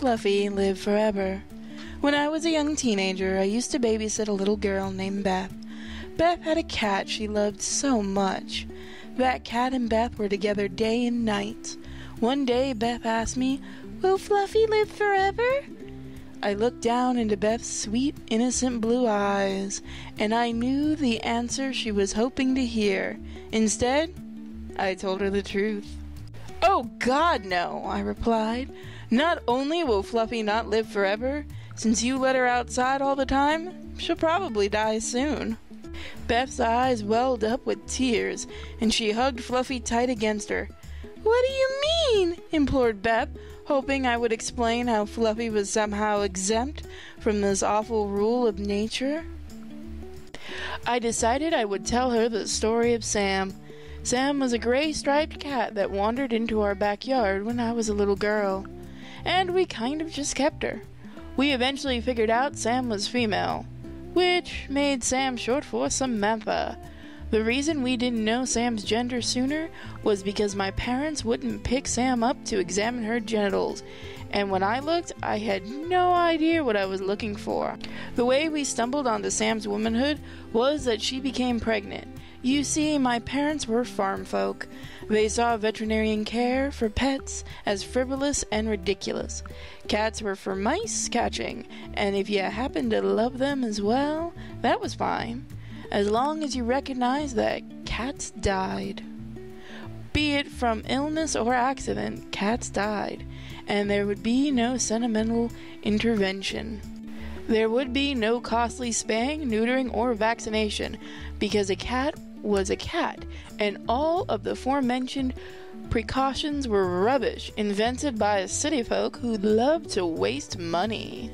Fluffy live forever. When I was a young teenager, I used to babysit a little girl named Beth. Beth had a cat she loved so much. That cat and Beth were together day and night. One day, Beth asked me, "Will Fluffy live forever?" I looked down into Beth's sweet, innocent blue eyes, and I knew the answer she was hoping to hear. Instead, I told her the truth. "Oh, God, no," I replied. "Not only will Fluffy not live forever, since you let her outside all the time, she'll probably die soon." Beth's eyes welled up with tears, and she hugged Fluffy tight against her. "What do you mean?" implored Beth, hoping I would explain how Fluffy was somehow exempt from this awful rule of nature. I decided I would tell her the story of Sam. Sam was a gray striped cat that wandered into our backyard when I was a little girl, and we kind of just kept her. We eventually figured out Sam was female, which made Sam short for Samantha. The reason we didn't know Sam's gender sooner was because my parents wouldn't pick Sam up to examine her genitals, and when I looked, I had no idea what I was looking for. The way we stumbled onto Sam's womanhood was that she became pregnant. You see, my parents were farm folk. They saw veterinarian care for pets as frivolous and ridiculous. Cats were for mice catching, and if you happened to love them as well, that was fine, as long as you recognized that cats died. Be it from illness or accident, cats died, and there would be no sentimental intervention. There would be no costly spaying, neutering, or vaccination, because a cat was a cat, and all of the aforementioned precautions were rubbish invented by city folk who loved to waste money.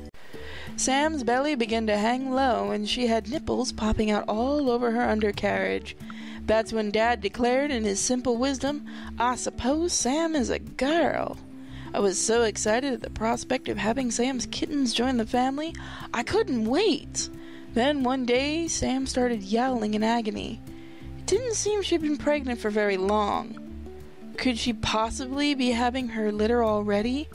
Sam's belly began to hang low, and she had nipples popping out all over her undercarriage. That's when Dad declared in his simple wisdom, "I suppose Sam is a girl." I was so excited at the prospect of having Sam's kittens join the family, I couldn't wait. Then one day, Sam started yowling in agony. It didn't seem she'd been pregnant for very long. Could she possibly be having her litter already?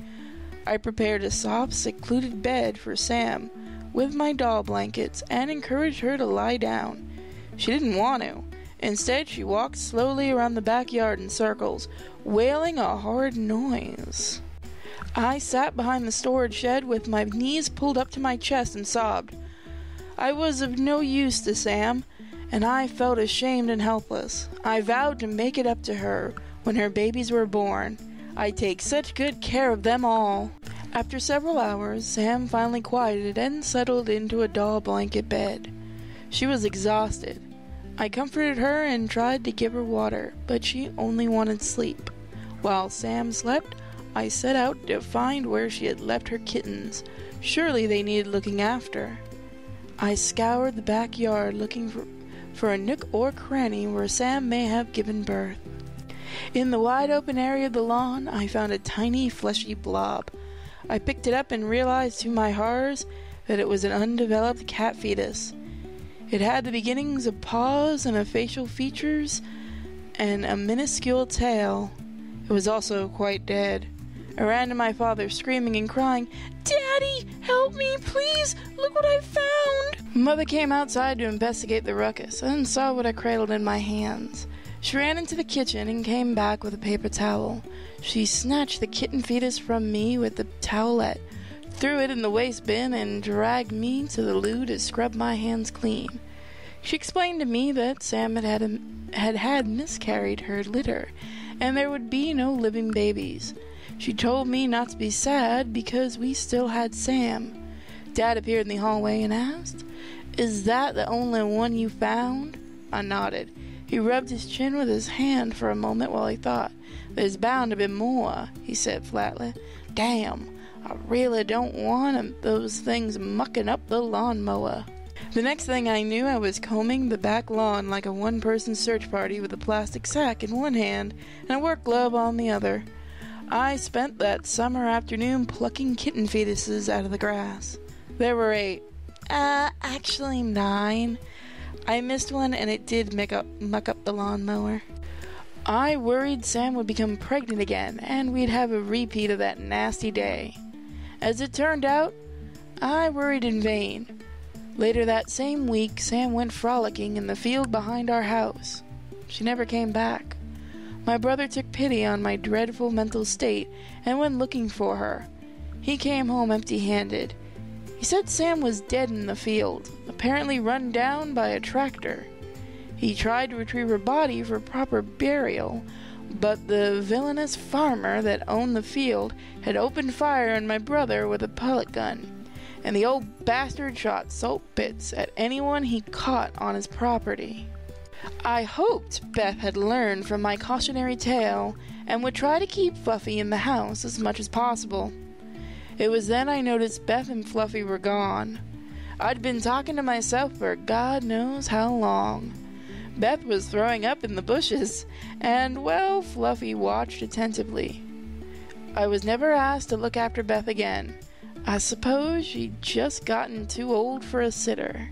I prepared a soft, secluded bed for Sam with my doll blankets and encouraged her to lie down. She didn't want to. Instead, she walked slowly around the backyard in circles, wailing a horrid noise. I sat behind the storage shed with my knees pulled up to my chest and sobbed. I was of no use to Sam, and I felt ashamed and helpless. I vowed to make it up to her when her babies were born. I'd take such good care of them all. After several hours, Sam finally quieted and settled into a doll blanket bed. She was exhausted. I comforted her and tried to give her water, but she only wanted sleep. While Sam slept, I set out to find where she had left her kittens. Surely they needed looking after. I scoured the backyard looking for a nook or cranny where Sam may have given birth. In the wide open area of the lawn, I found a tiny fleshy blob. I picked it up and realized to my horrors that it was an undeveloped cat fetus. It had the beginnings of paws and facial features and a minuscule tail. It was also quite dead. I ran to my father, screaming and crying, "Daddy, help me, please! Look what I found!" Mother came outside to investigate the ruckus and saw what I cradled in my hands. She ran into the kitchen and came back with a paper towel. She snatched the kitten fetus from me with the towelette, threw it in the waste bin, and dragged me to the loo to scrub my hands clean. She explained to me that Sam had miscarried her litter, and there would be no living babies. She told me not to be sad because we still had Sam. Dad appeared in the hallway and asked, "Is that the only one you found?" I nodded. He rubbed his chin with his hand for a moment while he thought. "There's bound to be more," he said flatly. "Damn, I really don't want those things mucking up the lawnmower." The next thing I knew, I was combing the back lawn like a one-person search party with a plastic sack in one hand and a work glove on the other. I spent that summer afternoon plucking kitten fetuses out of the grass. There were 8. Actually 9. I missed one and it did muck up the lawnmower. I worried Sam would become pregnant again and we'd have a repeat of that nasty day. As it turned out, I worried in vain. Later that same week, Sam went frolicking in the field behind our house. She never came back. My brother took pity on my dreadful mental state and went looking for her. He came home empty-handed. He said Sam was dead in the field, apparently run down by a tractor. He tried to retrieve her body for proper burial, but the villainous farmer that owned the field had opened fire on my brother with a pellet gun, and the old bastard shot salt bits at anyone he caught on his property. I hoped Beth had learned from my cautionary tale and would try to keep Fluffy in the house as much as possible. It was then I noticed Beth and Fluffy were gone. I'd been talking to myself for God knows how long. Beth was throwing up in the bushes, and, well, Fluffy watched attentively. I was never asked to look after Beth again. I suppose she'd just gotten too old for a sitter.